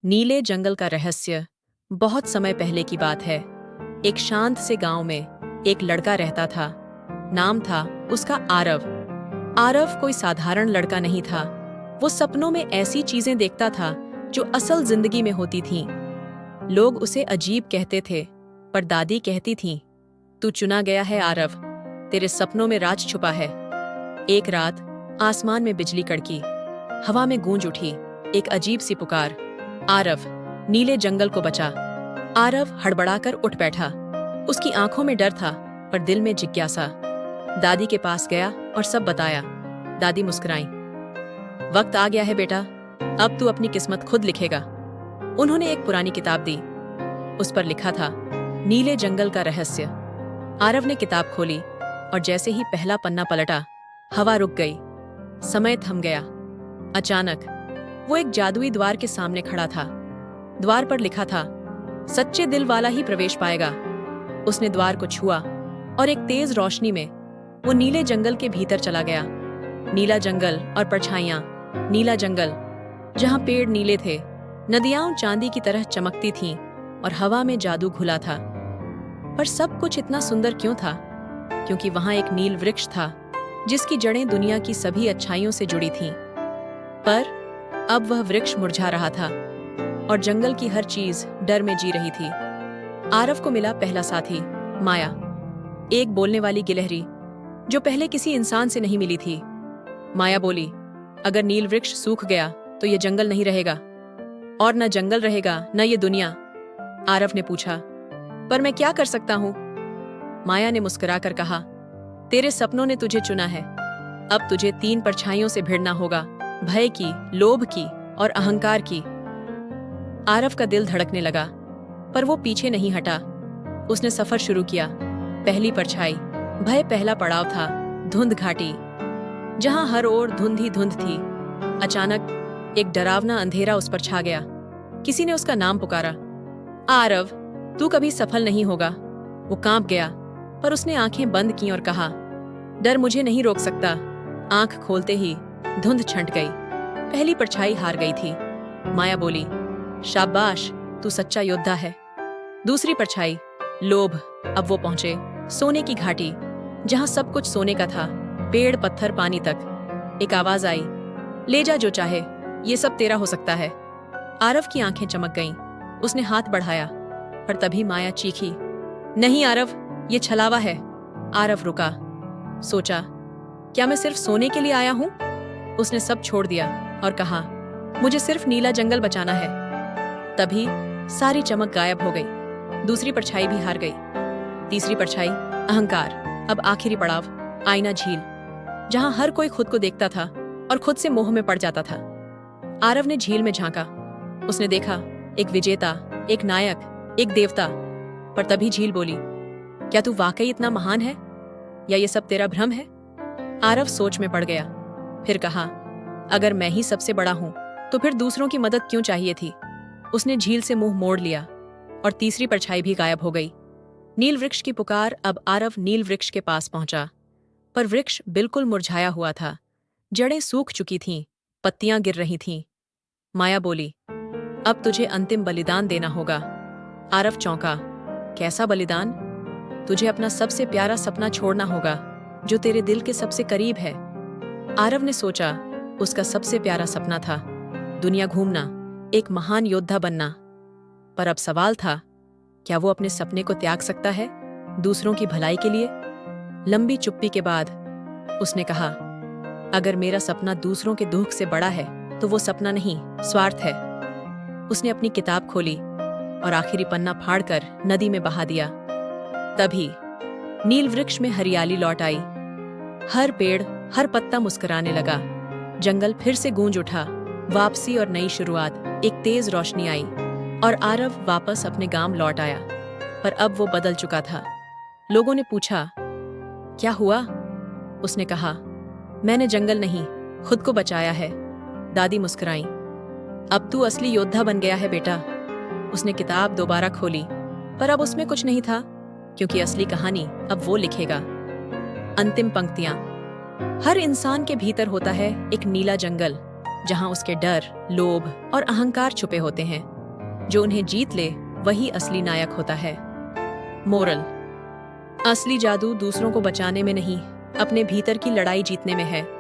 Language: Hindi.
नीले जंगल का रहस्य। बहुत समय पहले की बात है। एक शांत से गांव में एक लड़का रहता था। नाम था उसका आरव। आरव कोई साधारण लड़का नहीं था। वो सपनों में ऐसी चीजें देखता था जो असल जिंदगी में होती थीं। लोग उसे अजीब कहते थे, पर दादी कहती थीं, तू चुना गया है आरव, तेरे सपनों में राज छुपा है। एक रात आसमान में बिजली कड़की, हवा में गूंज उठी एक अजीब सी पुकार, आरव, नीले जंगल को बचा। आरव हड़बड़ाकर उठ बैठा। उसकी आंखों में डर था, पर दिल में जिज्ञासा। दादी के पास गया और सब बताया। दादी मुस्कुराई। वक्त आ गया है बेटा, अब तू अपनी किस्मत खुद लिखेगा। उन्होंने एक पुरानी किताब दी। उस पर लिखा था, नीले जंगल का रहस्य। आरव ने किताब खोली और जैसे ही पहला पन्ना पलटा, हवा रुक गई, समय थम गया। अचानक वो एक जादुई द्वार के सामने खड़ा था। द्वार पर लिखा था, सच्चे दिल वाला ही प्रवेश पाएगा। उसने द्वार को छुआ और एक तेज रोशनी में वो नीले जंगल के भीतर चला गया। नीला जंगल और परछाइयां। नीला जंगल जहां पेड़ नीले थे, नदियां चांदी की तरह चमकती थीं और हवा में जादू घुला था। पर सब कुछ इतना सुंदर क्यों था? क्योंकि वहां एक नील वृक्ष था जिसकी जड़ें दुनिया की सभी अच्छाइयों से जुड़ी थीं। पर अब वह वृक्ष मुरझा रहा था और जंगल की हर चीज डर में जी रही थी। आरव को मिला पहला साथी, माया, एक बोलने वाली गिलहरी जो पहले किसी इंसान से नहीं मिली थी। माया बोली, अगर नील वृक्ष सूख गया तो ये जंगल नहीं रहेगा, और न जंगल रहेगा न ये दुनिया। आरव ने पूछा, पर मैं क्या कर सकता हूं? माया ने मुस्कुराकर कहा, तेरे सपनों ने तुझे चुना है। अब तुझे 3 परछाइयों से भिड़ना होगा, भय की, लोभ की और अहंकार की। आरव का दिल धड़कने लगा, पर वो पीछे नहीं हटा। उसने सफर शुरू किया। पहली परछाई, भय पहला पड़ाव था, धुंध घाटी, जहां हर ओर धुंध ही धुंध थी। अचानक एक डरावना अंधेरा उस पर छा गया। किसी ने उसका नाम पुकारा, आरव, तू कभी सफल नहीं होगा। वो कांप गया, पर उसने आंखें बंद की और कहा, डर मुझे नहीं रोक सकता। आंख खोलते ही धुंध छंट गई। पहली परछाई हार गई थी। माया बोली, शाबाश, तू सच्चा योद्धा है। दूसरी परछाई, लोभ। अब वो पहुंचे सोने की घाटी, जहां सब कुछ सोने का था, पेड़, पत्थर, पानी तक। एक आवाज आई, ले जा जो चाहे, ये सब तेरा हो सकता है। आरव की आंखें चमक गईं। उसने हाथ बढ़ाया, पर तभी माया चीखी, नहीं आरव, ये छलावा है। आरव रुका, सोचा, क्या मैं सिर्फ सोने के लिए आया हूं? उसने सब छोड़ दिया और कहा, मुझे सिर्फ नीला जंगल बचाना है। तभी सारी चमक गायब हो गई। दूसरी परछाई भी हार गई। तीसरी परछाई, अहंकार। अब आखिरी पड़ाव, आईना झील, जहां हर कोई खुद को देखता था और खुद से मोह में पड़ जाता था। आरव ने झील में झांका। उसने देखा, एक विजेता, एक नायक, एक देवता। पर तभी झील बोली, क्या तू वाकई इतना महान है, या ये सब तेरा भ्रम है? आरव सोच में पड़ गया। फिर कहा, अगर मैं ही सबसे बड़ा हूं तो फिर दूसरों की मदद क्यों चाहिए थी? उसने झील से मुंह मोड़ लिया और तीसरी परछाई भी गायब हो गई। नील वृक्ष की पुकार। अब आरव नील वृक्ष के पास पहुंचा, पर वृक्ष बिल्कुल मुरझाया हुआ था। जड़ें सूख चुकी थीं, पत्तियां गिर रही थीं। माया बोली, अब तुझे अंतिम बलिदान देना होगा। आरव चौंका, कैसा बलिदान? तुझे अपना सबसे प्यारा सपना छोड़ना होगा, जो तेरे दिल के सबसे करीब है। आरव ने सोचा, उसका सबसे प्यारा सपना था दुनिया घूमना, एक महान योद्धा बनना। पर अब सवाल था, क्या वो अपने सपने को त्याग सकता है दूसरों की भलाई के लिए? लंबी चुप्पी के बाद उसने कहा, अगर मेरा सपना दूसरों के दुख से बड़ा है तो वो सपना नहीं, स्वार्थ है। उसने अपनी किताब खोली और आखिरी पन्ना फाड़कर नदी में बहा दिया। तभी नील वृक्ष में हरियाली लौट आई। हर पेड़, हर पत्ता मुस्कुराने लगा। जंगल फिर से गूंज उठा। वापसी और नई शुरुआत। एक तेज रोशनी आई और आरव वापस अपने गांव लौट आया। पर अब वो बदल चुका था। लोगों ने पूछा, क्या हुआ? उसने कहा, मैंने जंगल नहीं, खुद को बचाया है। दादी मुस्कुराई, अब तू असली योद्धा बन गया है बेटा। उसने किताब दोबारा खोली, पर अब उसमें कुछ नहीं था, क्योंकि असली कहानी अब वो लिखेगा। अंतिम पंक्तियां, हर इंसान के भीतर होता है एक नीला जंगल, जहां उसके डर, लोभ और अहंकार छुपे होते हैं। जो उन्हें जीत ले वही असली नायक होता है। मोरल: असली जादू दूसरों को बचाने में नहीं, अपने भीतर की लड़ाई जीतने में है।